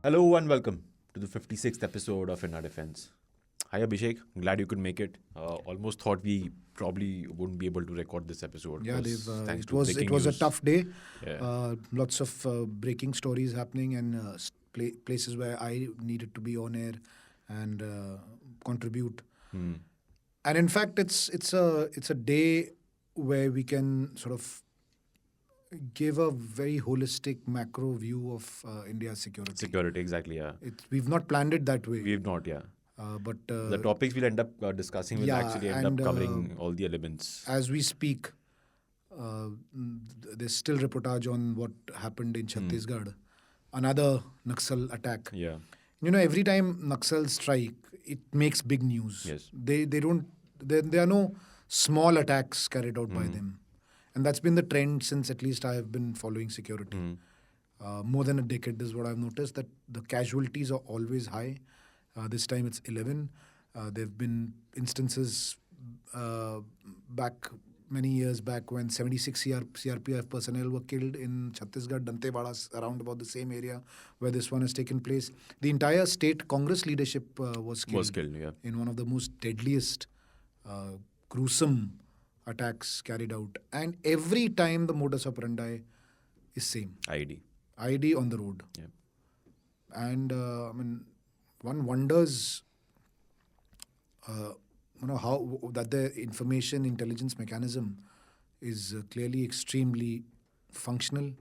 Hello and welcome to the 56th episode of In Our Defense. Hi Abhishek, glad you could make it. Almost thought we probably wouldn't be able to record this episode. Yeah, 'cause Dave. thanks It to was breaking it was a news. tough day. Yeah. Lots of breaking stories happening and places where I needed to be on air and contribute. And in fact, it's a day where we can sort of give a very holistic macro view of India's security. Security, exactly, yeah. We've not planned it that way, We've not, yeah. but The topics we'll end up discussing will yeah, actually end up and, covering all the elements. as we speak, there's still reportage on what happened in Chhattisgarh, another Naxal attack. Yeah, You know, every time Naxal strike, it makes big news. Yes. They don't. There are no small attacks carried out by them, and that's been the trend since at least I have been following security. More than a decade, this is what I've noticed, that the casualties are always high. This time it's 11. There have been instances back many years back when 76 CRPF personnel were killed in Chhattisgarh, Dantewada, around about the same area where this one has taken place. The entire state Congress leadership was killed yeah. in one of the most deadliest, gruesome attacks carried out. And every time the modus operandi is same. ID. on the road. Yeah. And I mean, one wonders, how that the information intelligence mechanism is clearly extremely functional.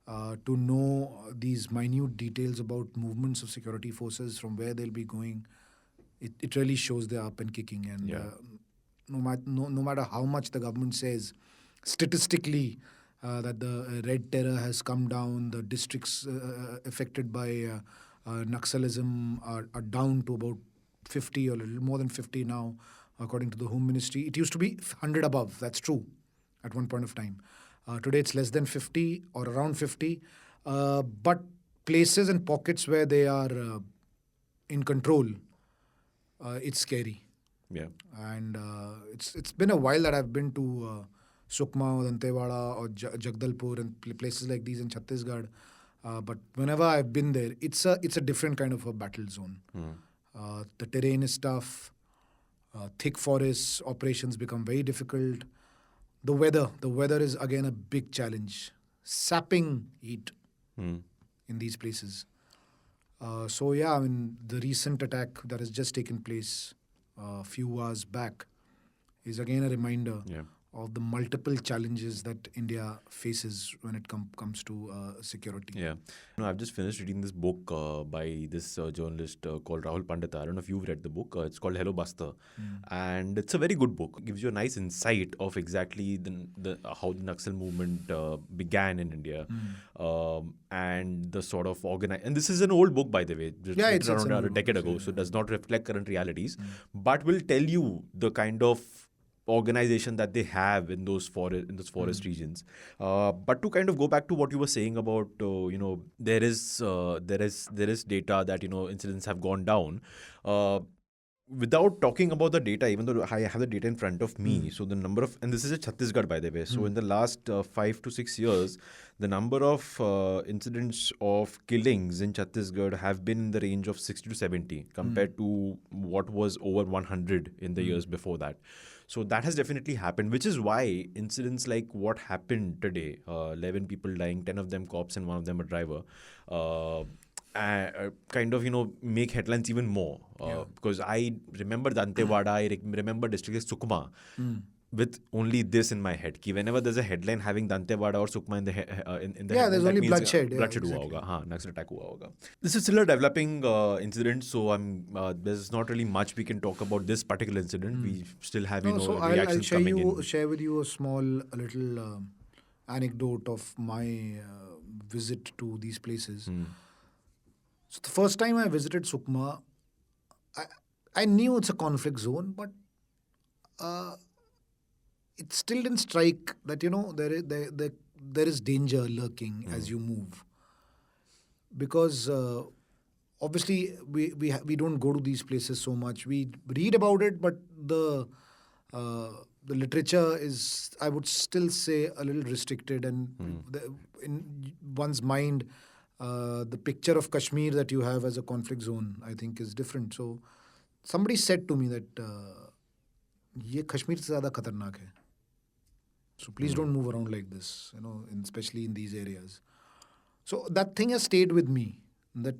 To know these minute details about movements of security forces, from where they'll be going, it really shows they're up and kicking. And Yeah. no matter how much the government says statistically that the red terror has come down, the districts affected by Naxalism are down to about 50 or a little more than 50 now, according to the Home Ministry. It used to be 100 above. That's true at one point of time. Today it's less than 50 or around 50. But places and pockets where they are in control, it's scary. Yeah. And it's been a while that I've been to Sukma or Dantewada or Jagdalpur and places like these in Chhattisgarh. But whenever I've been there, it's a different kind of a battle zone. The terrain is tough. Thick forests, operations become very difficult. The weather is again a big challenge. Sapping heat in these places. So yeah, I mean, the recent attack that has just taken place a few hours back is again a reminder Yeah. of the multiple challenges that India faces when it comes to security. Yeah. I've just finished reading this book by this journalist called Rahul Pandita. I don't know if you've read the book. It's called Hello Basta. And it's a very good book. It gives you a nice insight of exactly the how the Naxal movement began in India. And the sort of And this is an old book, by the way. Yeah, it's around an a old decade book, ago. yeah. So it does not reflect current realities. But will tell you the kind of organization that they have in those forest regions. But to kind of go back to what you were saying about there is data that incidents have gone down. Without talking about the data, even though I have the data in front of me, so the number of, and this is a Chhattisgarh, by the way. So in the last 5 to 6 years, the number of incidents of killings in Chhattisgarh have been in the range of 60 to 70 compared to what was over 100 in the years before that. So that has definitely happened, which is why incidents like what happened today, 11 people dying, 10 of them cops and one of them a driver, kind of, make headlines even more. Because I remember Dantewada, I remember district Sukma with only this in my head. Ki whenever there's a headline having Dantewada or Sukma in the headline, there's that only means bloodshed. Yeah, bloodshed exactly. hua hoga. Haan, Naxal attack hua hoga. This is still a developing incident, so there's not really much we can talk about this particular incident. We still have So I'll reactions coming in. share with you a little anecdote of my visit to these places. So the first time I visited Sukma, I knew it's a conflict zone, but it still didn't strike that there is danger lurking as you move, because obviously we don't go to these places so much. We read about it, but the literature is, I would still say, a little restricted, and in one's mind the picture of Kashmir that you have as a conflict zone, I think, is different. So somebody said to me that ये कश्मीर से ज़्यादा खतरनाक है. So please don't move around like this, especially in these areas. So that thing has stayed with me, that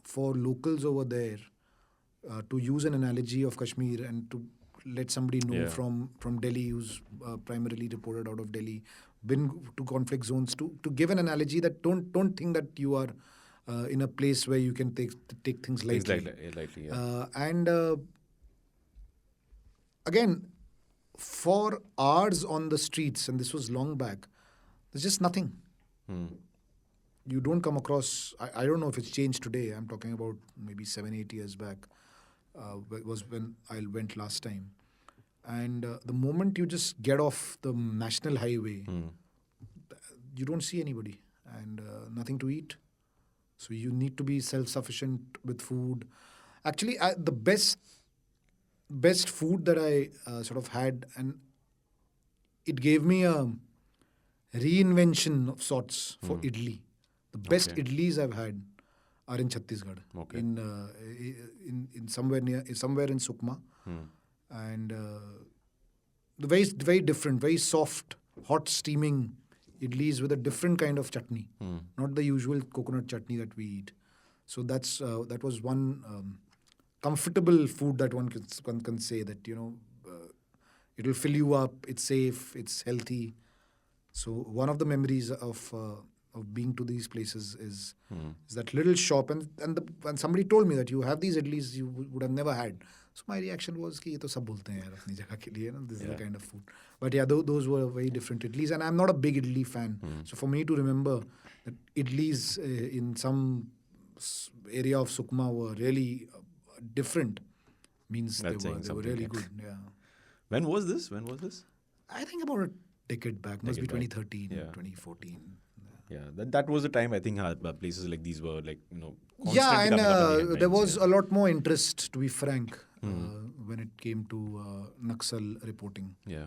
for locals over there, to use an analogy of Kashmir and to let somebody know from Delhi, who's primarily reported out of Delhi, been to conflict zones, to give an analogy that don't think that you are in a place where you can take things lightly. And again, for hours on the streets, and this was long back, there's just nothing. You don't come across, I don't know if it's changed today. I'm talking about maybe 7-8 years back. Was when I went last time. And the moment you just get off the national highway, you don't see anybody and nothing to eat. So you need to be self-sufficient with food. Actually, the best food that I sort of had, and it gave me a reinvention of sorts for idli. The best idlis I've had are in Chhattisgarh, in somewhere in Sukma, and very very different, very soft, hot steaming idlis with a different kind of chutney, not the usual coconut chutney that we eat. So that was one comfortable food that one can say that it will fill you up. It's safe. It's healthy. So one of the memories of being to these places is that little shop, and somebody told me that you have these idlis you would have never had. So my reaction was कि ये तो सब बोलते हैं यार अपनी जगह के लिए, this is the kind of food. But yeah, those were very different idlis, and I'm not a big idli fan. So for me to remember that idlis in some area of Sukma were really different means they were really good. Yeah. When was this? I think about a decade back. Must be 2013, 2014. Yeah, that was the time I think places like these were yeah, and there was a lot more interest, to be frank, when it came to Naxal reporting. Yeah.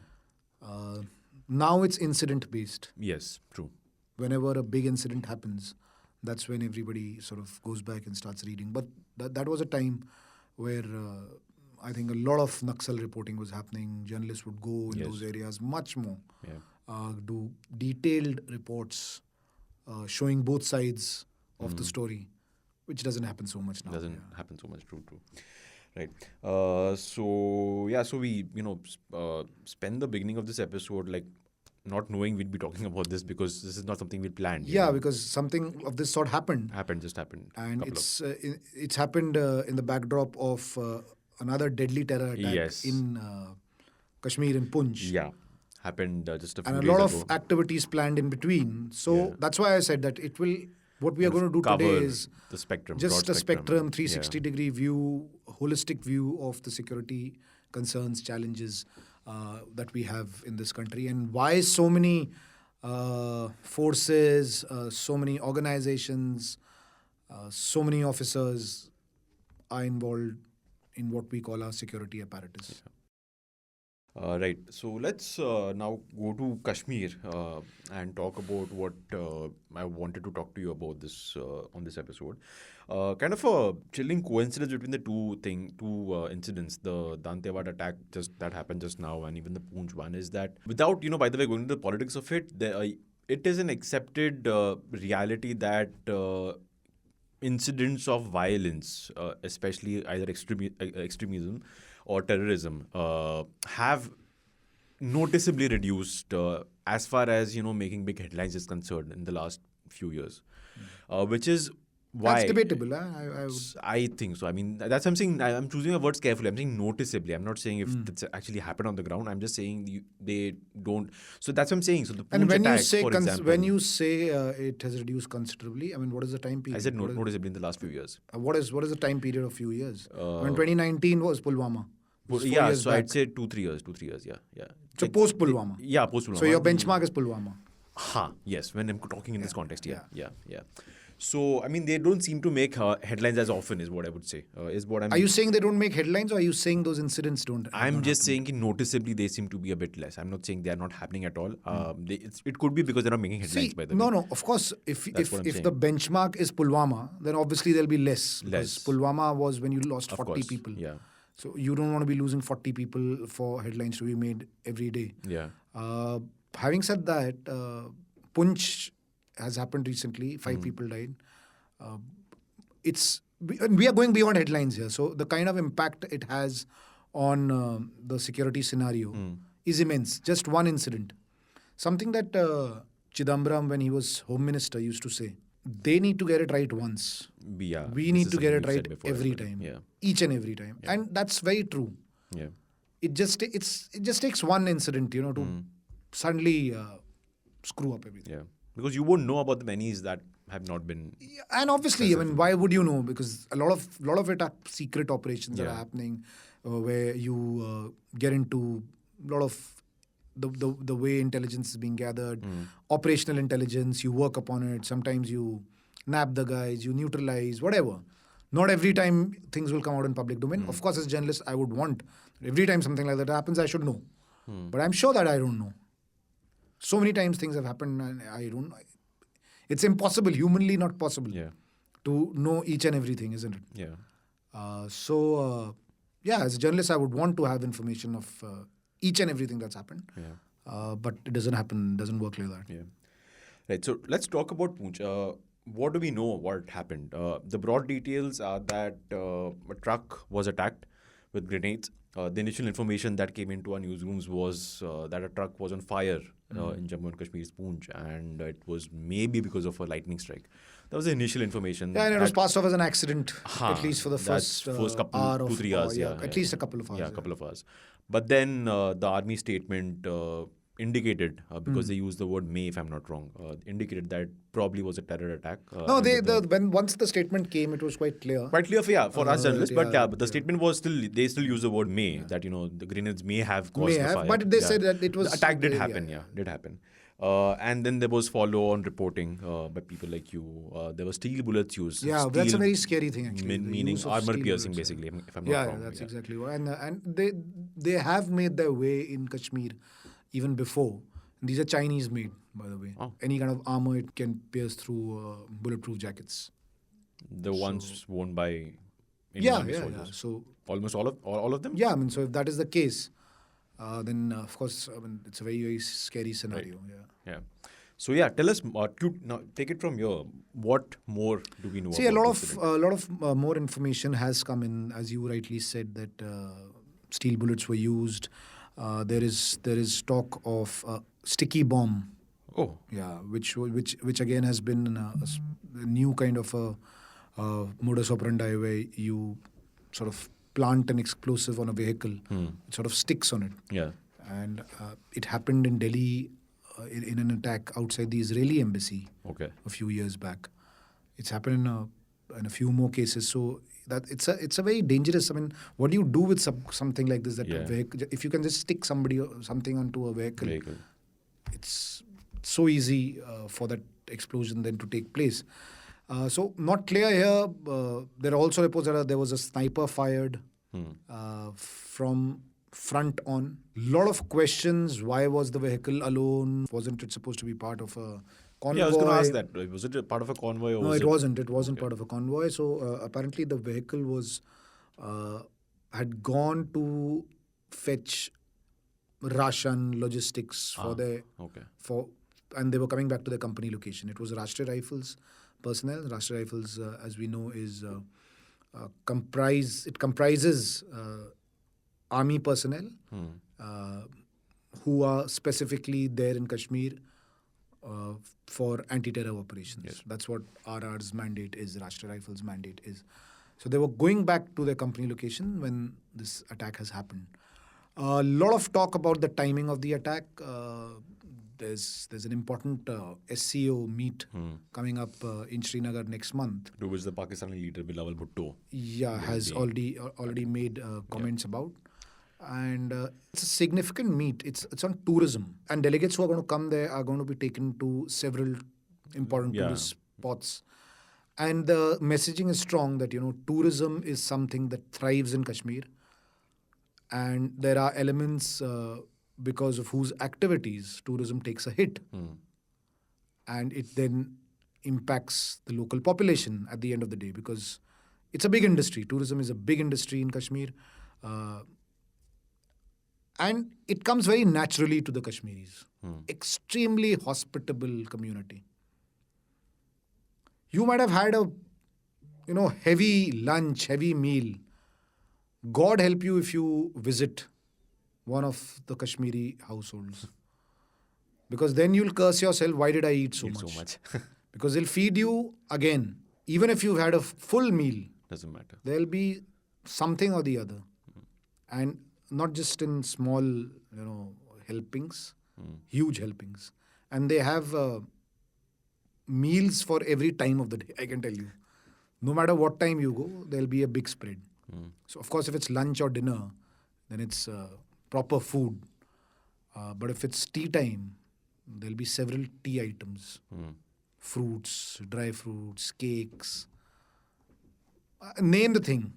Now it's incident based. Yes, true. Whenever a big incident happens, that's when everybody sort of goes back and starts reading. But that was a time where I think a lot of Naxal reporting was happening. Journalists would go in those areas much more, do detailed reports, showing both sides of the story, which doesn't happen so much now. Doesn't happen so much, true. Right. So we, spend the beginning of this episode like not knowing we'd be talking about this because this is not something we planned. Yeah, because something of this sort happened. Just happened. And it's happened in the backdrop of another deadly terror attack in Kashmir, in Poonch. Yeah. Happened just a few days ago. And a lot of activities planned in between. So that's why I said that what we are going to do today is the spectrum, just a spectrum, 360-degree view, holistic view of the security concerns, challenges that we have in this country, and why so many forces, so many organizations, so many officers are involved in what we call our security apparatus. Right. So let's now go to Kashmir and talk about what I wanted to talk to you about this on this episode. Kind of a chilling coincidence between the two incidents, the Dantewada attack that happened just now, and even the Poonch one, is that without, by the way, going into the politics of it, it is an accepted reality that incidents of violence, especially either extremism or terrorism, have noticeably reduced as far as making big headlines is concerned in the last few years, which is why that's debatable. I think so. I mean, that's what I'm saying. I'm choosing my words carefully. I'm saying noticeably. I'm not saying if it's actually happened on the ground. I'm just saying they don't. So that's what I'm saying. So the Poonch attack, when you say it has reduced considerably, I mean, what is the time period? I said noticeably in the last few years. What is the time period of few years? When 2019 was Pulwama. Yeah, so I'd say 2-3 years. Yeah. So post Pulwama. Yeah, post Pulwama. So your benchmark is Pulwama. Yes. When I'm talking in this context, yeah. So, I mean, they don't seem to make headlines as often, is what I would say. Is what I'm. Are you saying they don't make headlines, or are you saying those incidents don't? I'm just saying noticeably they seem to be a bit less. I'm not saying they are not happening at all. It could be because they're not making headlines, See, by the way. no. Of course, if the benchmark is Pulwama, then obviously there'll be less. Because Pulwama was when you lost 40 people. Yeah. So you don't want to be losing 40 people for headlines to be made every day. Yeah. Having said that, Poonch has happened recently. 5 people died. We are going beyond headlines here. So the kind of impact it has on the security scenario is immense. Just one incident. Something that Chidambaram, when he was Home Minister, used to say. They need to get it right once. Yeah, we need to get it right every time. Yeah. Each and every time. Yeah. And that's very true. Yeah. It just takes one incident, to suddenly screw up everything. Yeah. Because you won't know about the many's that have not been. Yeah, and obviously, why would you know? Because a lot of it are secret operations that are happening, where you get into a lot of the way intelligence is being gathered, operational intelligence. You work upon it. Sometimes you nab the guys, you neutralize, whatever. Not every time things will come out in public domain. Of course, as a journalist, I would want every time something like that happens, I should know. But I'm sure that I don't know. So many times things have happened and I don't know. It's impossible, humanly not possible, to know each and everything, isn't it? Yeah. As a journalist, I would want to have information of each and everything that's happened. Yeah. But it doesn't happen, doesn't work like that. Yeah. Right. So let's talk about Poonch. What do we know what happened? The broad details are that a truck was attacked with grenades. The initial information that came into our newsrooms was that a truck was on fire in Jammu and Kashmir's Poonch, and it was maybe because of a lightning strike. That was the initial information. Yeah, and it was passed off as an accident, at least for the first couple, hour 2-3 hours. At least a couple of hours. Yeah, a couple of hours. But then the army statement indicated, because they used the word may, if I'm not wrong, indicated that probably was a terror attack. Once the statement came, it was quite clear. Quite clear for us journalists, but the statement was they still use the word may, that the grenades may have caused the fire. But they said that it was... The attack did happen, did happen. And then there was follow-on reporting by people like you. There were steel bullets used. Yeah, that's a very scary thing, actually. Meaning armor piercing, basically, if I'm not wrong. Yeah, that's exactly right. And they have made their way in Kashmir even before. These are Chinese made, by the way. Oh. Any kind of armor it can pierce through bulletproof jackets. The ones worn by Indian army soldiers. Yeah. So almost all of them? Yeah, so if that is the case, then of course, it's a very, very scary scenario. Right. Yeah. So tell us, now take it from here. What more do we know? See, a lot of more information has come in, as you rightly said, that steel bullets were used. There is talk of sticky bomb. Oh, yeah, which again has been a new kind of a modus operandi, where you sort of plant an explosive on a vehicle, it sort of sticks on it. Yeah, and it happened in Delhi in an attack outside the Israeli embassy. Okay, a few years back. It's happened in a few more cases. So that it's a very dangerous. I mean, what do you do with something like this? That a vehicle, if you can just stick something onto a vehicle, it's so easy for that explosion then to take place. So not clear here. There are also reports that there was a sniper fired from front on. Lot of questions. Why was the vehicle alone? Wasn't it supposed to be part of a convoy? Yeah, I was going to ask that. Was it a part of a convoy? Or no, it wasn't. It wasn't part of a convoy. So apparently the vehicle was had gone to fetch ration logistics and they were coming back to their company location. It was Rashtriya Rifles personnel. Rashtriya Rifles, as we know, is comprises army personnel who are specifically there in Kashmir for anti-terror operations. Yes. That's what RR's mandate is, Rashtriya Rifles' mandate is. So they were going back to their company location when this attack has happened. A lot of talk about the timing of the attack. There's an important SCO meet coming up in Srinagar next month. To which the Pakistani leader Bilawal Bhutto has already made comments about. And it's a significant meet. It's on tourism. And delegates who are going to come there are going to be taken to several important tourist spots. And the messaging is strong that, tourism is something that thrives in Kashmir. And there are elements because of whose activities tourism takes a hit. And it then impacts the local population at the end of the day, because it's a big industry. Tourism is a big industry in Kashmir. And it comes very naturally to the Kashmiris. Extremely hospitable community. You might have had a, heavy lunch, heavy meal. God help you if you visit one of the Kashmiri households. Because then you'll curse yourself, why did I eat so much? Because they'll feed you again. Even if you've had a full meal, doesn't matter. There'll be something or the other. And not just in small, helpings, huge helpings. And they have meals for every time of the day, I can tell you. No matter what time you go, there'll be a big spread. So, of course, if it's lunch or dinner, then it's proper food. But if it's tea time, there'll be several tea items. Fruits, dry fruits, cakes. Name the thing.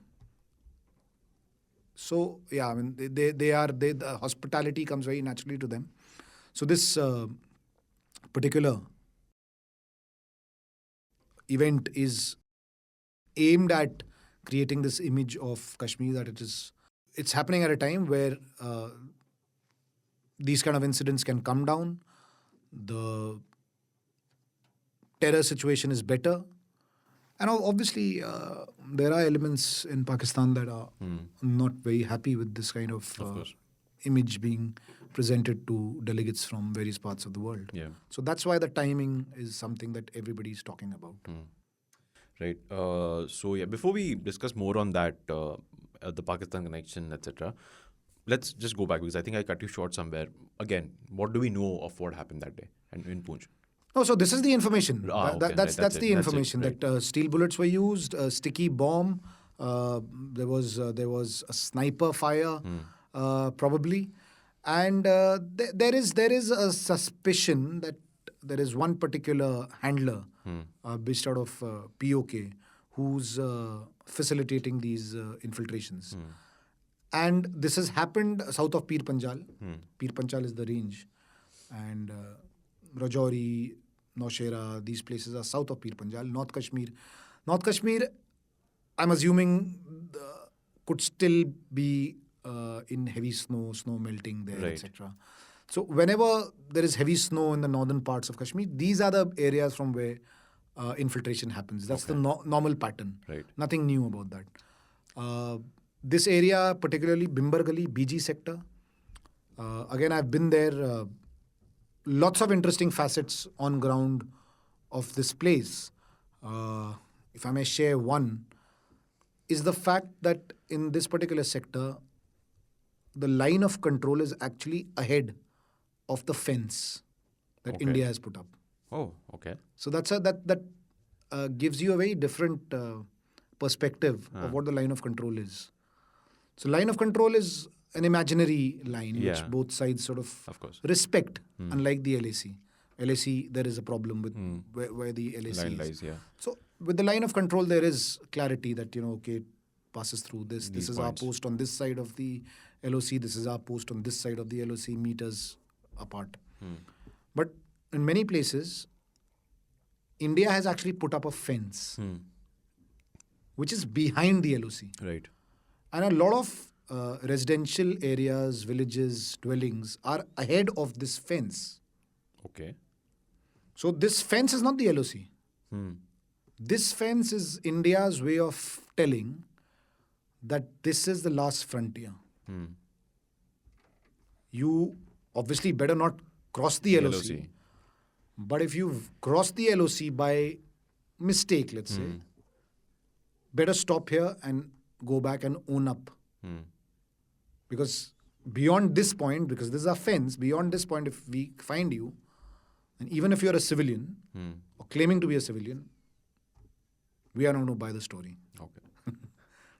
So, yeah, I mean, the hospitality comes very naturally to them. So, this particular event is aimed at creating this image of Kashmir that it's happening at a time where these kind of incidents can come down. The terror situation is better. And obviously, there are elements in Pakistan that are not very happy with this kind of image being presented to delegates from various parts of the world. Yeah. So that's why the timing is something that everybody is talking about. Right. So, yeah, before we discuss more on that, the Pakistan connection, etc., let's just go back, because I think I cut you short somewhere. Again, what do we know of what happened that day and in Poonch? No, so this is the information. That's the it. information Right. that steel bullets were used, a sticky bomb. There was a sniper fire, probably, and there is a suspicion that there is one particular handler based out of POK who's facilitating these infiltrations. And this has happened south of Pir Panjal. Pir Panjal is the range, and Rajouri, Naushera, these places are south of Pir Panjal. North Kashmir, I'm assuming could still be in heavy snow melting there, Right. etc. So whenever there is heavy snow in the northern parts of Kashmir, these are the areas from where infiltration happens. That's the normal pattern. Right. Nothing new about that. This area, particularly Bimbargali, BG sector, again, I've been there. Lots of interesting facets on ground of this place. If I may share one, is the fact that in this particular sector, the line of control is actually ahead of the fence that Okay. India has put up. Oh, okay. So that gives you a very different perspective of what the line of control is. So line of control is an imaginary line which Yeah. both sides sort Of course. respect, unlike the LAC. LAC, there is a problem with where the LAC Line is. lies, yeah. So with the line of control, there is clarity that, okay, it passes through this. These This is points. our post on this side of the LOC. This is our post on this side of the LOC, meters apart. But in many places, India has actually put up a fence, which is behind the LOC. Right. And a lot of residential areas, villages, dwellings are ahead of this fence. Okay. So this fence is not the LOC. This fence is India's way of telling that this is the last frontier. You obviously better not cross the LOC. But if you've crossed the LOC by mistake, let's say, better stop here and go back and own up. Because beyond this point, because this is a fence, beyond this point, if we find you, and even if you're a civilian or claiming to be a civilian, we are not going to buy the story. Okay.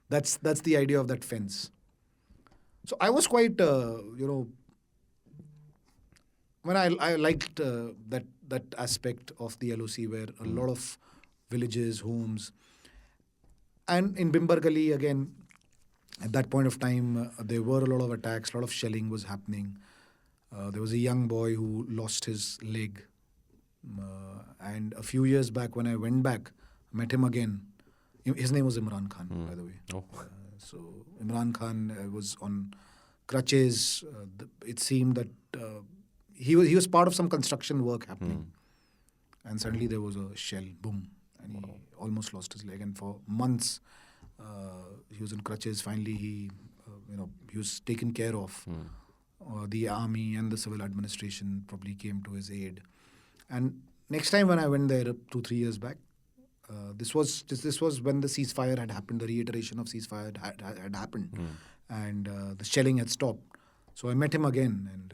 That's the idea of that fence. So I was quite, when I liked that aspect of the LOC where a lot of villages, homes. And in Bimbargali, again, at that point of time, there were a lot of attacks, a lot of shelling was happening. There was a young boy who lost his leg. And a few years back, when I went back, met him again. His name was Imran Khan, by the way. Oh. So Imran Khan was on crutches. It seemed that he was part of some construction work happening. And suddenly there was a shell, boom. And he almost lost his leg. And for months, he was in crutches. Finally, he was taken care of. The army and the civil administration probably came to his aid. And next time when I went there 2-3 years back, this was when the ceasefire had happened. The reiteration of ceasefire had happened, and the shelling had stopped. So I met him again, and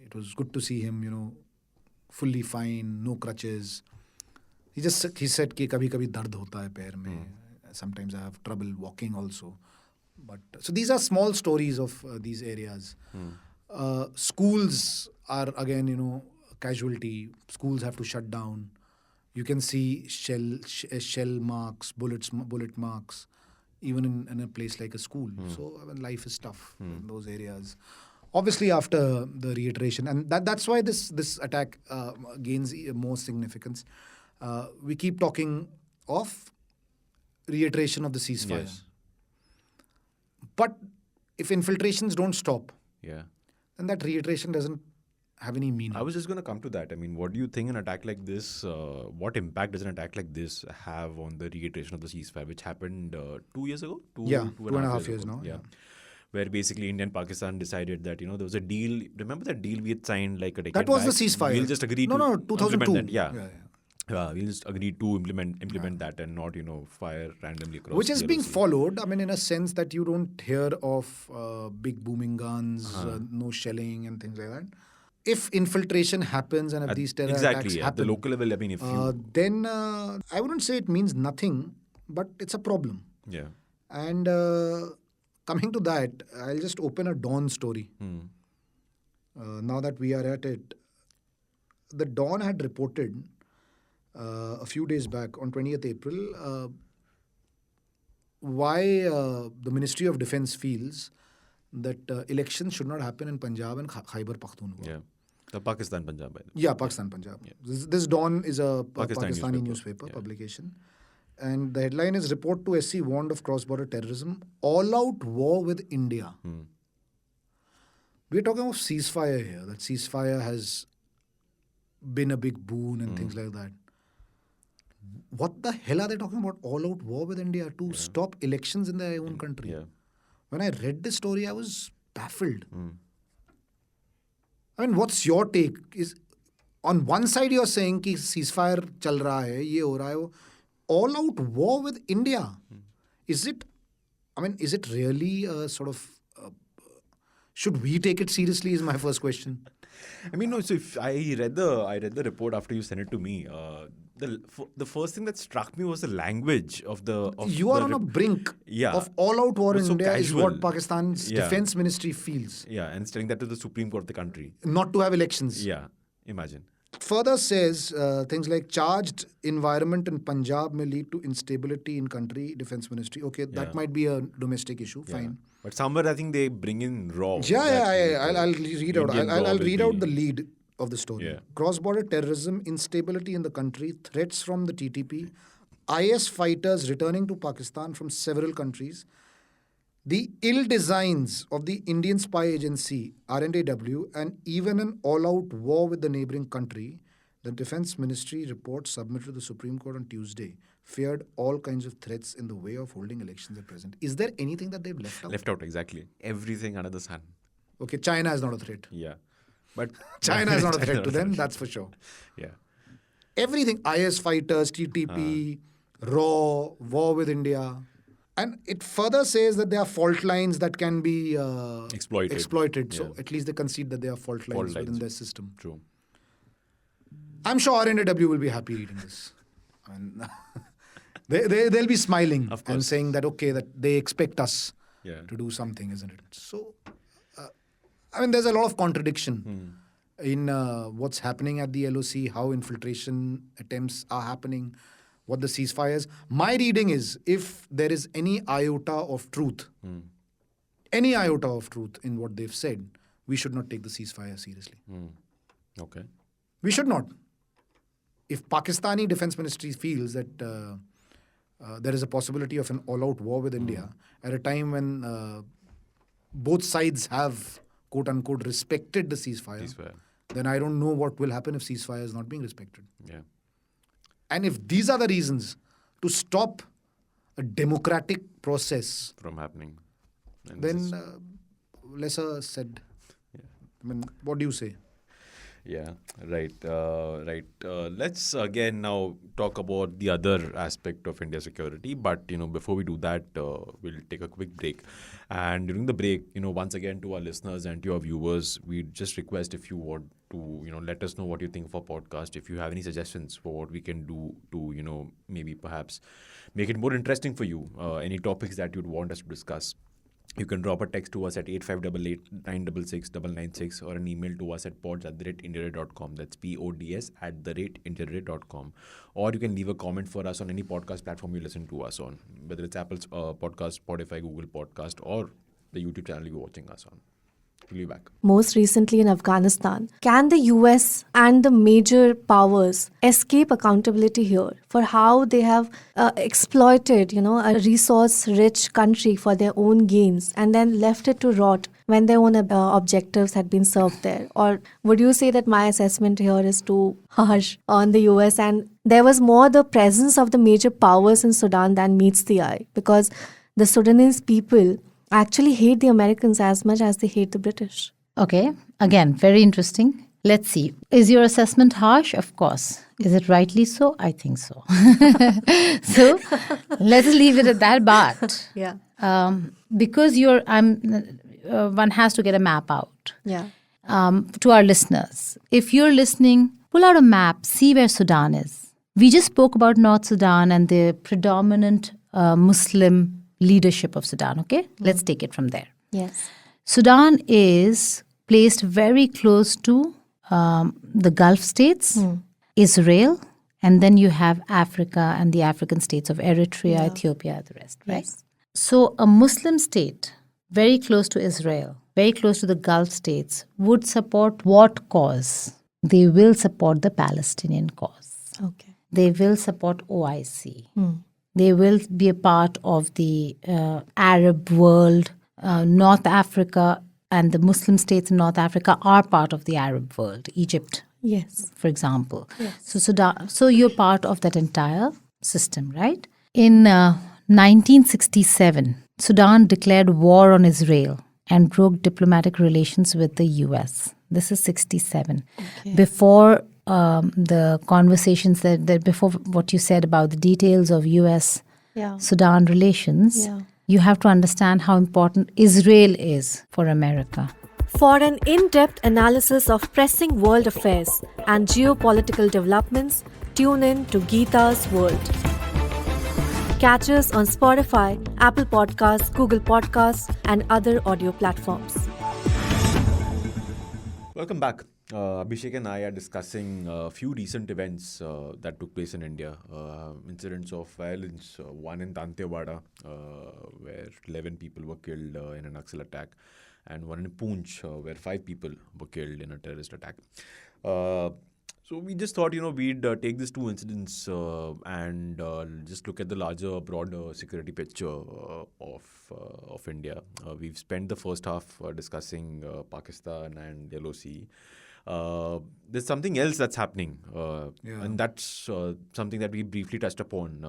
it was good to see him, fully fine, no crutches. He said कि कभी-कभी दर्द होता है पैर में. Sometimes I have trouble walking also. But so these are small stories of these areas. Schools are again, casualty. Schools have to shut down. You can see shell marks, bullet marks, even in a place like a school. So life is tough in those areas. Obviously, after the reiteration, and that's why this attack gains more significance. We keep talking of reiteration of the ceasefire. Yes. But if infiltrations don't stop, then that reiteration doesn't have any meaning. I was just going to come to that. I mean, what do you think an attack like this, what impact does an attack like this have on the reiteration of the ceasefire, which happened 2 years ago? Two and a half years now. Yeah. Where basically India and Pakistan decided that, there was a deal. Remember that deal we had signed like a decade back? That was the ceasefire. We'll just agree to 2002. implement that. Yeah. We'll just agree to implement that and not, fire randomly across. Which is the being LOC. followed, in a sense that you don't hear of big booming guns, no shelling and things like that. If infiltration happens and if these terror attacks happen, at the local level, if you... then I wouldn't say it means nothing, but it's a problem. Yeah. And coming to that, I'll just open a Dawn story. Now that we are at it, the Dawn had reported a few days back on 20th April why the Ministry of Defence feels that elections should not happen in Punjab and Khyber Pakhtunkhwa. Yeah. The Pakistan Punjab. Yeah, Pakistan Punjab. Yeah. This Dawn is a Pakistani newspaper publication. And the headline is Report to SC warned of cross-border terrorism, all-out war with India. We're talking of ceasefire here. That ceasefire has been a big boon and things like that. What the hell are they talking about? All-out war with India to stop elections in their own country. Yeah. When I read this story, I was baffled. What's your take? Is on one side you're saying कि ceasefire चल रहा है, ये हो रहा है वो. All-out war with India. Is it really sort of... should we take it seriously is my first question. No, so if I read the report after you sent it to me, the first thing that struck me was the language of the... You are on a brink of all-out war in so India casual. is what Pakistan's defense ministry feels. Yeah, and it's telling that to the Supreme Court of the country. Not to have elections. Yeah, imagine. Further says things like charged environment in Punjab may lead to instability in country, defense ministry. Okay, that might be a domestic issue. Fine. But somewhere I think they bring in raw. I'll read out. I'll read out the lead of the story. Yeah. Cross-border terrorism, instability in the country, threats from the TTP, IS fighters returning to Pakistan from several countries, the ill designs of the Indian spy agency RNAW, and even an all-out war with the neighboring country, the Defense Ministry report submitted to the Supreme Court on Tuesday feared all kinds of threats in the way of holding elections at present. Is there anything that they've left out? Left out, exactly. Everything under the sun. Okay, China is not a threat. Yeah. But China is not a threat to them, that's for sure. Yeah. Everything, IS fighters, TTP, raw, war with India. And it further says that there are fault lines that can be exploited. So at least they concede that there are fault lines within their system. True. I'm sure RNAW will be happy reading this. And they'll be smiling and saying that, okay, that they expect us to do something, isn't it? So, there's a lot of contradiction in what's happening at the LOC, how infiltration attempts are happening, what the ceasefire is. My reading is, if there is any iota of truth, in what they've said, we should not take the ceasefire seriously. Okay. We should not. If Pakistani Defense Ministry feels that there is a possibility of an all-out war with India at a time when both sides have, quote-unquote, respected the ceasefire, then I don't know what will happen if ceasefire is not being respected. Yeah. And if these are the reasons to stop a democratic process From happening. And then lesser said. Yeah. I mean, what do you say? Yeah, right. Let's again now talk about the other aspect of India's security. But, before we do that, we'll take a quick break. And during the break, once again to our listeners and to our viewers, we just request if you want to, let us know what you think of our podcast. If you have any suggestions for what we can do to, maybe perhaps make it more interesting for you, any topics that you'd want us to discuss. You can drop a text to us at 8588-966-996 or an email to us at pods@indiarate.com. That's pods@indiarate.com. Or you can leave a comment for us on any podcast platform you listen to us on, whether it's Apple's podcast, Spotify, Google Podcast, or the YouTube channel you're watching us on. We'll be back. Most recently in Afghanistan, can the US and the major powers escape accountability here for how they have exploited, a resource-rich country for their own gains and then left it to rot when their own objectives had been served there? Or would you say that my assessment here is too harsh on the US and there was more the presence of the major powers in Sudan than meets the eye? Because the Sudanese people actually hate the Americans as much as they hate the British. Okay, again, very interesting. Let's see. Is your assessment harsh? Of course. Is it rightly so? I think so. So let's leave it at that. But Yeah. because one has to get a map out. Yeah. To our listeners, if you're listening, pull out a map, see where Sudan is. We just spoke about North Sudan and the predominant Muslim leadership of Sudan, okay? Let's take it from there. Yes. Sudan is placed very close to the Gulf states, Israel, and then you have Africa and the African states of Eritrea, Ethiopia, the rest, right? Yes. So a Muslim state very close to Israel, very close to the Gulf states, would support what cause? They will support the Palestinian cause. Okay. They will support OIC. They will be a part of the Arab world. North Africa and the Muslim states in North Africa are part of the Arab world. Egypt, Yes. for example. Yes. So Sudan, so you're part of that entire system, right? In 1967, Sudan declared war on Israel and broke diplomatic relations with the US. This is 67. Okay. Before the conversations that before what you said about the details of US-Sudan relations, you have to understand how important Israel is for America. For an in-depth analysis of pressing world affairs and geopolitical developments, tune in to Geeta's World. Catch us on Spotify, Apple Podcasts, Google Podcasts, and other audio platforms. Welcome back. Abhishek and I are discussing a few recent events that took place in India. Incidents of violence, one in Dantewada, where 11 people were killed in a Naxal attack, and one in Poonch, where 5 people were killed in a terrorist attack. So we just thought, we'd take these 2 incidents and just look at the larger, broader security picture of India. We've spent the first half discussing Pakistan and LOC. There's something else that's happening, and that's something that we briefly touched upon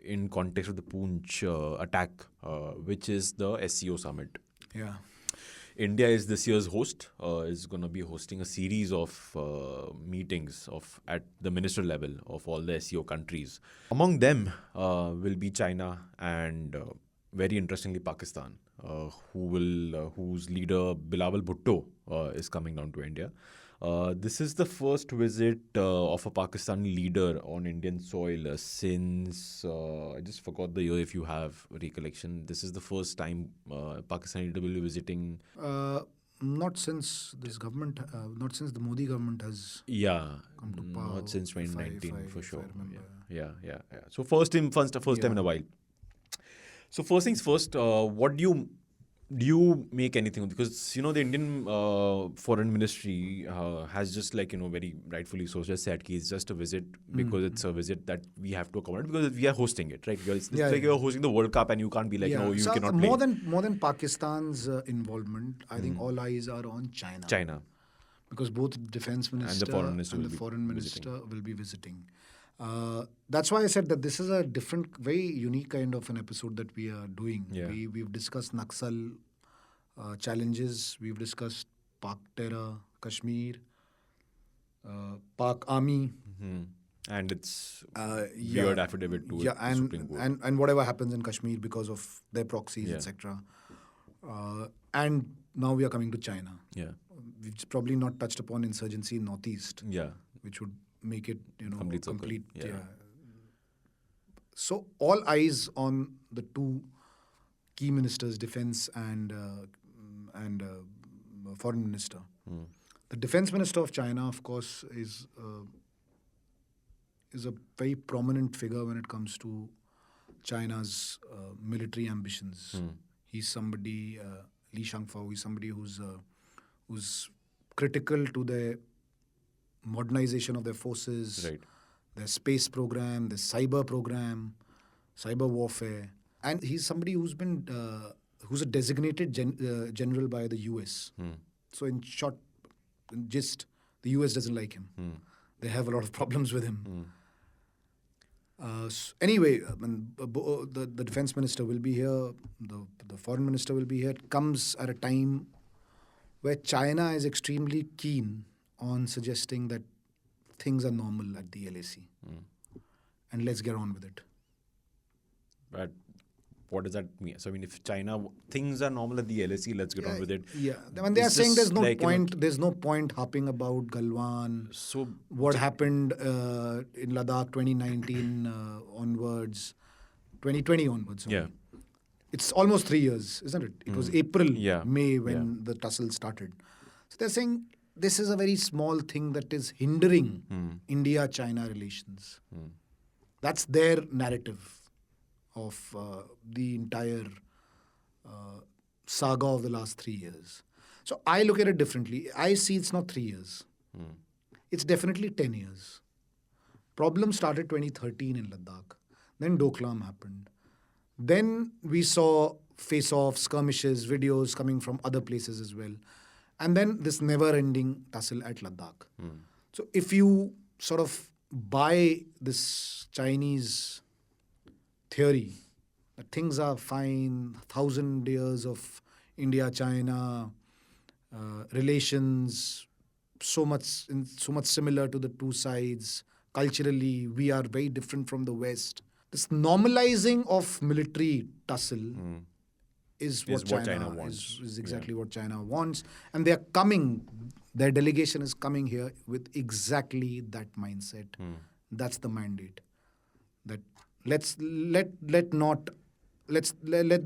in context of the Poonch attack, which is the SCO summit. Yeah. India is this year's host, is going to be hosting a series of meetings at the minister level of all the SCO countries. Among them will be China and, very interestingly, Pakistan, whose leader Bilawal Bhutto is coming down to India. This is the first visit of a Pakistani leader on Indian soil since, I just forgot the year if you have recollection. This is the first time Pakistani leader will be visiting. Not since this government, not since the Modi government has come to power. Not since if I- 2019 if I- for if I sure. remember. Yeah. So first time in a while. So first things first, what do you make anything? Because the Indian foreign ministry has just very rightfully so just said it's just a visit because it's a visit that we have to accommodate because we are hosting it, right? It's like you're hosting the World Cup and you can't be like, no, you So cannot more play. than Pakistan's involvement, I think all eyes are on China. China. Because both defense minister foreign minister and will the be foreign minister will be visiting. That's why I said that this is a different, very unique kind of an episode that we are doing. Yeah. We've discussed Naxal challenges. We've discussed Pak terror, Kashmir, Pak army. And it's weird affidavit to the Supreme Court. and whatever happens in Kashmir because of their proxies, etc. And now we are coming to China. Yeah. We've probably not touched upon insurgency in Northeast, Yeah. which would make it, Complete circle. complete. Yeah. So all eyes on the two key ministers, defense and foreign minister. The defense minister of China, of course, is a very prominent figure when it comes to China's military ambitions. He's somebody, Li Shangfao, he's somebody who's critical to the modernization of their forces, Right. their space program, their cyber program, cyber warfare. And he's somebody who's a designated general by the US. So in short, in gist, the US doesn't like him. They have a lot of problems with him. Anyway, the defense minister will be here, the foreign minister will be here. It comes at a time where China is extremely keen on suggesting that things are normal at the LAC. And let's get on with it. But what does that mean? So, if China, things are normal at the LSE, let's get on with it. Yeah. When they are It's saying there's just no like, point, there's no point harping about Galwan. So, What happened in Ladakh 2019 onwards, 2020 onwards. Sorry. Yeah. It's almost 3 years, isn't it? It was April, Yeah. May when the tussle started. So they're saying this is a very small thing that is hindering India-China relations. That's their narrative of the entire saga of the last 3 years. So I look at it differently. I see it's not 3 years. It's definitely 10 years. Problem started 2013 in Ladakh. Then Doklam happened. Then we saw face-offs, skirmishes, videos coming from other places as well. And then this never-ending tussle at Ladakh. So if you sort of buy this Chinese theory that things are fine, 1,000 years of India-China relations, so much similar to the two sides. Culturally, we are very different from the West. This normalizing of military tussle is what China wants. is exactly what China wants. And they're coming, their delegation is coming here with exactly that mindset. That's the mandate. That let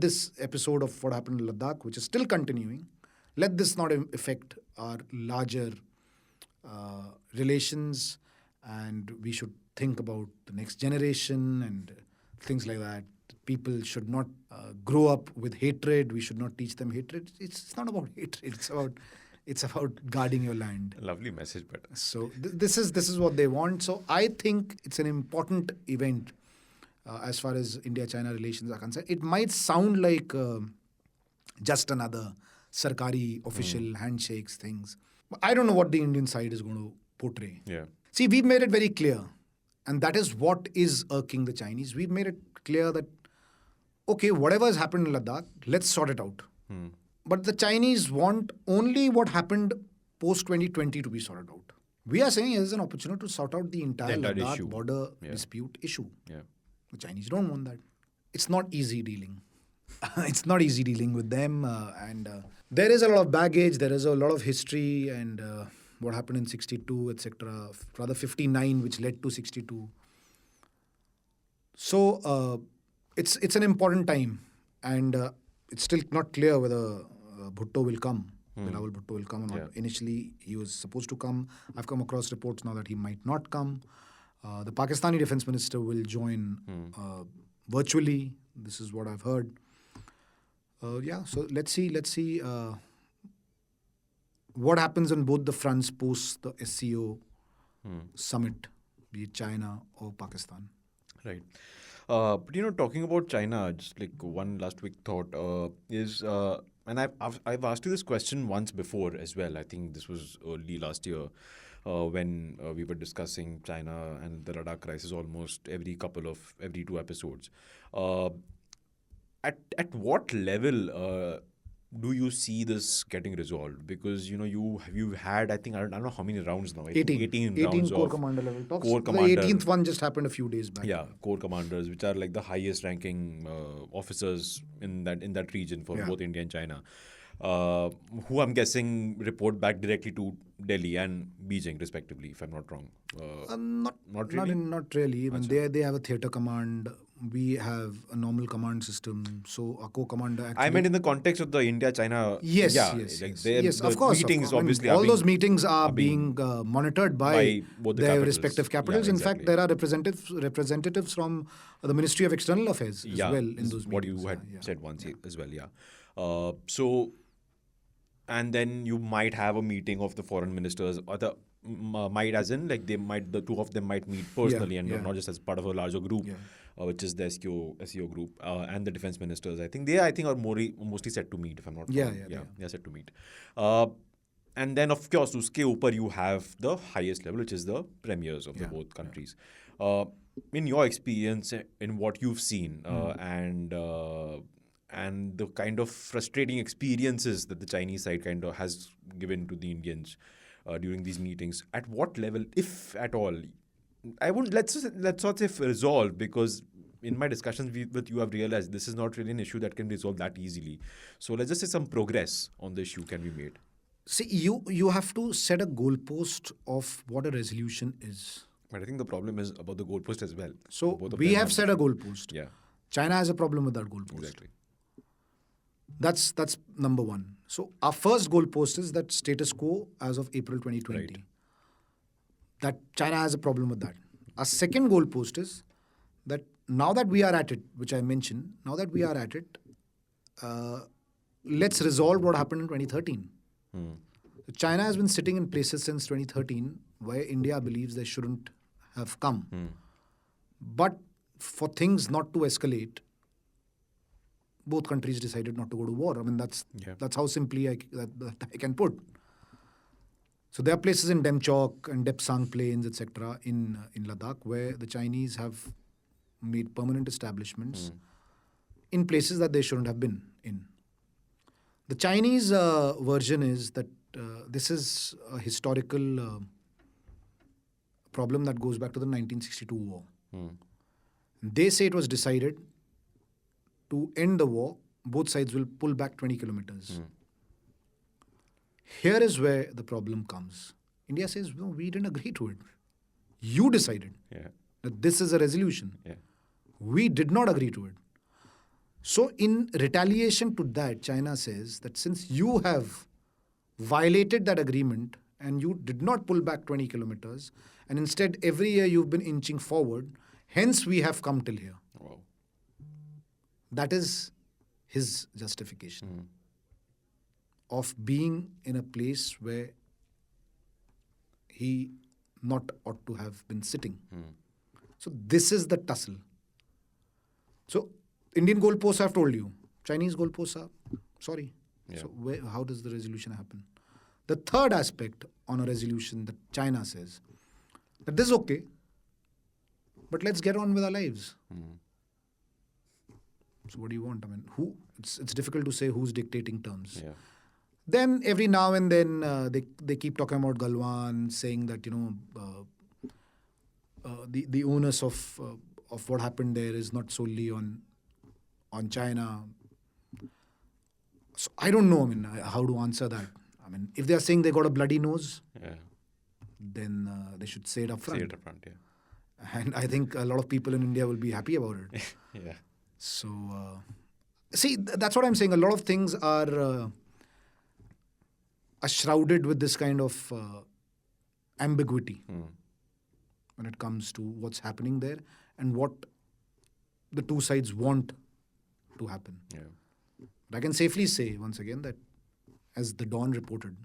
this episode of what happened in Ladakh, which is still continuing, let this not affect our larger relations, and we should think about the next generation and things like that. People should not grow up with hatred. We should not teach them hatred. It's not about hatred. It's about guarding your land. Lovely message, but So this is what they want. So I think it's an important event as far as India-China relations are concerned. It might sound like just another Sarkari official handshakes things. But I don't know what the Indian side is going to portray. yeah. See, we've made it very clear, and that is what is irking the Chinese. We've made it clear that, okay, whatever has happened in Ladakh, let's sort it out. But the Chinese want only what happened post-2020 to be sorted out. We are saying there's an opportunity to sort out the entire Ladakh issue. border dispute issue. Yeah. The Chinese don't want that. It's not easy dealing. It's not easy dealing with them. And there is a lot of baggage. There is a lot of history and what happened in 62, etc. Rather 59, which led to 62. So it's an important time. And it's still not clear whether Bhutto will come Bilawal Bhutto will come or not. Yeah. Initially, he was supposed to come. I've come across reports now that he might not come. The Pakistani defense minister will join virtually. This is what I've heard. So let's see what happens on both the fronts post the SCO summit, be it China or Pakistan. Right. But talking about China, just like one last quick thought is, and I've asked you this question once before as well. I think this was early last year when we were discussing China and the Ladakh crisis almost every 2 episodes. At what level do you see this getting resolved? Because you've had, I think, I don't know how many rounds now. 18 rounds core of commander level talks. core The commander. 18th one just happened a few days back. Yeah, core commanders, which are like the highest ranking officers in that region for both India and China, who I'm guessing report back directly to Delhi and Beijing respectively, if I'm not wrong. Not really? Not really. I mean, they have a theatre command. We have a normal command system. So a co-commander actually... I meant in the context of the India-China... Yes, of course. Meetings, obviously, all those meetings are being monitored by both the their capitals. respective capitals. Yeah, In exactly. fact, there are representatives from the Ministry of External Affairs as well in those meetings. What you had said once as well, yeah. And then you might have a meeting of the foreign ministers, or might as in like the two of them might meet personally and not just as part of a larger group, which is the SEO group and the defense ministers. I think are mostly set to meet, if I'm not wrong. They're set to meet. And then of course, uske upar you have the highest level, which is the premiers of the both countries. In your experience, in what you've seen, and the kind of frustrating experiences that the Chinese side kind of has given to the Indians during these meetings, at what level, if at all, I wouldn't let's not say resolve, because in my discussions with you, I've realized this is not really an issue that can be resolved that easily. So let's just say some progress on the issue can be made. See, you have to set a goalpost of what a resolution is. But I think the problem is about the goalpost as well. So Both of we them have set a goalpost. Yeah, China has a problem with that goalpost. exactly. That's number one. So our first goalpost is that status quo as of April 2020. Right. That China has a problem with that. Our second goalpost is that now that we are at it, which I mentioned, let's resolve what happened in 2013. So China has been sitting in places since 2013 where India believes they shouldn't have come. But for things not to escalate, both countries decided not to go to war. I mean, that's how simply I can put. So there are places in Demchok and Depsang plains, etc., in Ladakh, where the Chinese have made permanent establishments in places that they shouldn't have been in. The Chinese version is that this is a historical problem that goes back to the 1962 war. They say it was decided to end the war, both sides will pull back 20 kilometers. Here is where the problem comes. India says, no, we didn't agree to it. You decided that this is a resolution. We did not agree to it. So in retaliation to that, China says that since you have violated that agreement and you did not pull back 20 kilometers, and instead every year you've been inching forward, hence we have come till here. Wow. That is his justification of being in a place where he not ought to have been sitting. So this is the tussle. So Indian goalposts I've told you. Chinese goalposts are, sorry. So how does the resolution happen? The third aspect on a resolution that China says, that this is okay, but let's get on with our lives. So what do you want? I mean, it's difficult to say who's dictating terms. Then every now and then they keep talking about Galwan, saying that the onus of what happened there is not solely on China. So I don't know. I mean, how to answer that. I mean, if they are saying they got a bloody nose, then they should say it up front. And I think a lot of people in India will be happy about it. So, see, that's what I'm saying. A lot of things are are shrouded with this kind of ambiguity when it comes to what's happening there and what the two sides want to happen. Yeah. But I can safely say once again that, as the Dawn reported,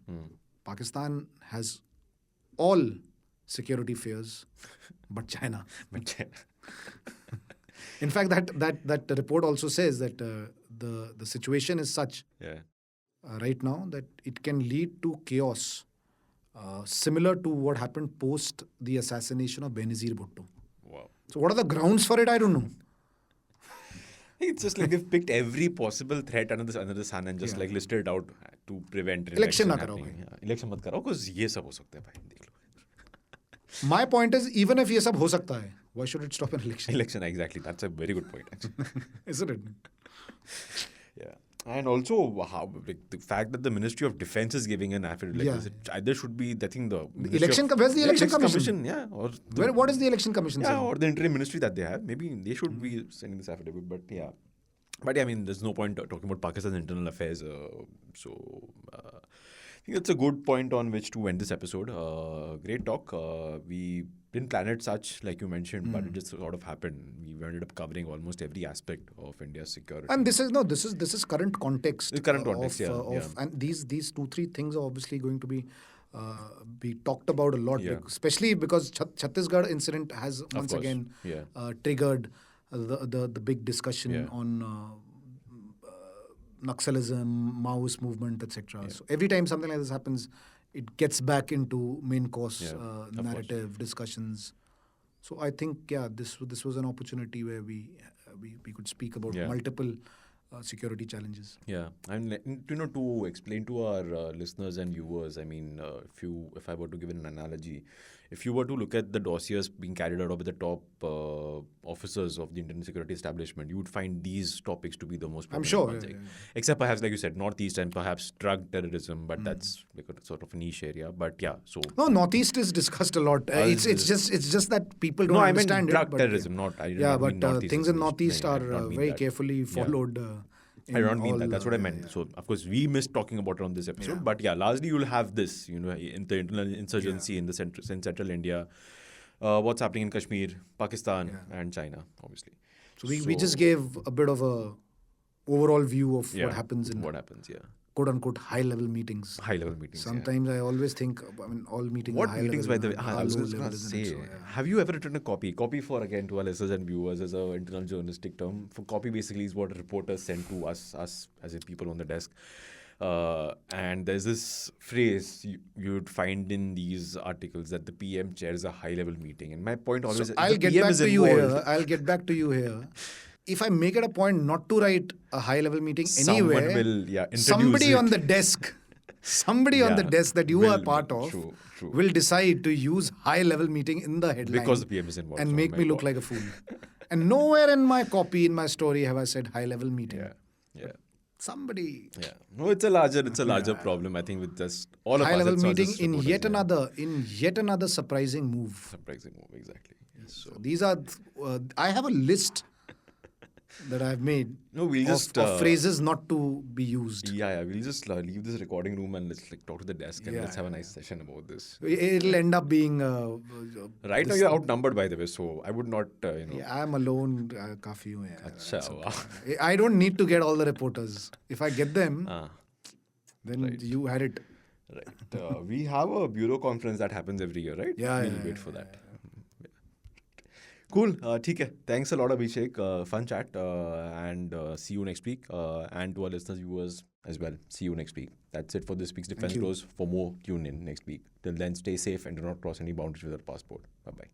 Pakistan has all security fears but China. In fact, that report also says that the situation is such right now that it can lead to chaos similar to what happened post the assassination of Benazir Bhutto. Wow. So what are the grounds for it? I don't know. It's just like they've picked every possible threat under the sun and just like listed it out to prevent Election na happening. karao Yeah. Election mat karao, because ye sab ho sakta hai bhai. Dekh lo. My point is, even if ye sab ho sakta hai, why should it stop an election? Election, exactly. That's a very good point, actually. Isn't it? Yeah. And also, how, like, the fact that the Ministry of Defense is giving an affidavit like this, either should be, I think, the election. Where's the election commission? Yeah. Or what is the election commission? Yeah, saying? or the interim ministry that they have. Maybe they should be sending this affidavit. But yeah. But yeah, I mean, there's no point talking about Pakistan's internal affairs. I think that's a good point on which to end this episode. Great talk. We didn't plan it such, like you mentioned, but it just sort of happened. We ended up covering almost every aspect of India's security. And this is current context. The current context, And these 2-3 things are obviously going to be talked about a lot, especially because Chhattisgarh incident has once again triggered the big discussion on Naxalism, Maoist movement, etc. Yeah. So every time something like this happens, it gets back into main course narrative discussions. So I think this was an opportunity where we could speak about multiple security challenges. Yeah, and to explain to our listeners and viewers, I mean, if I were to give an analogy, if you were to look at the dossiers being carried out by the top officers of the Indian security establishment, you would find these topics to be the most prominent ones. Except perhaps, like you said, Northeast and perhaps drug terrorism, but that's like a sort of a niche area. But yeah, so no, Northeast is discussed a lot. It's just that people don't understand drug it. Terrorism, but things in Northeast are very carefully followed. I don't mean that. That's what I meant. So, of course, we missed talking about it on this episode. But yeah, largely you'll have this, in the internal insurgency in central India, what's happening in Kashmir, Pakistan, and China, obviously. So we just gave a bit of a overall view of what happens in quote-unquote high-level meetings. High-level meetings, sometimes I always think, all meetings what are meetings, by the way? I was just going to say, have you ever written a copy? Copy for, again, to our listeners and viewers as an internal journalistic term. For copy basically is what reporters send to us as in people on the desk. And there's this phrase you'd find in these articles that the PM chairs a high-level meeting. And my point always is I'll get back to you here. If I make it a point not to write a high-level meeting anywhere, somebody on the desk that you are part of will decide to use high-level meeting in the headline because the PM is involved and make me look like a fool. And nowhere in my copy, in my story, have I said high-level meeting. Yeah. Somebody. Yeah. No, it's a larger problem. I think with just all of us. High-level meeting in yet another surprising move. Surprising move, exactly. So these are. I have a list that I've made of phrases not to be used. Yeah, we'll just leave this recording room and let's talk to the desk and let's have a nice session about this. It'll end up being... right now you're outnumbered, by the way, so I would not, I'm alone, काफी हूँ यार. Okay. I don't need to get all the reporters. If I get them, then you had it. Right. We have a bureau conference that happens every year, right? We'll wait for that. Cool. ठीक है. Thanks a lot, Abhishek. Fun chat. And see you next week. And to our listeners, viewers as well. See you next week. That's it for this week's Defense Bros. For more, tune in next week. Till then, stay safe and do not cross any boundaries with your passport. Bye-bye.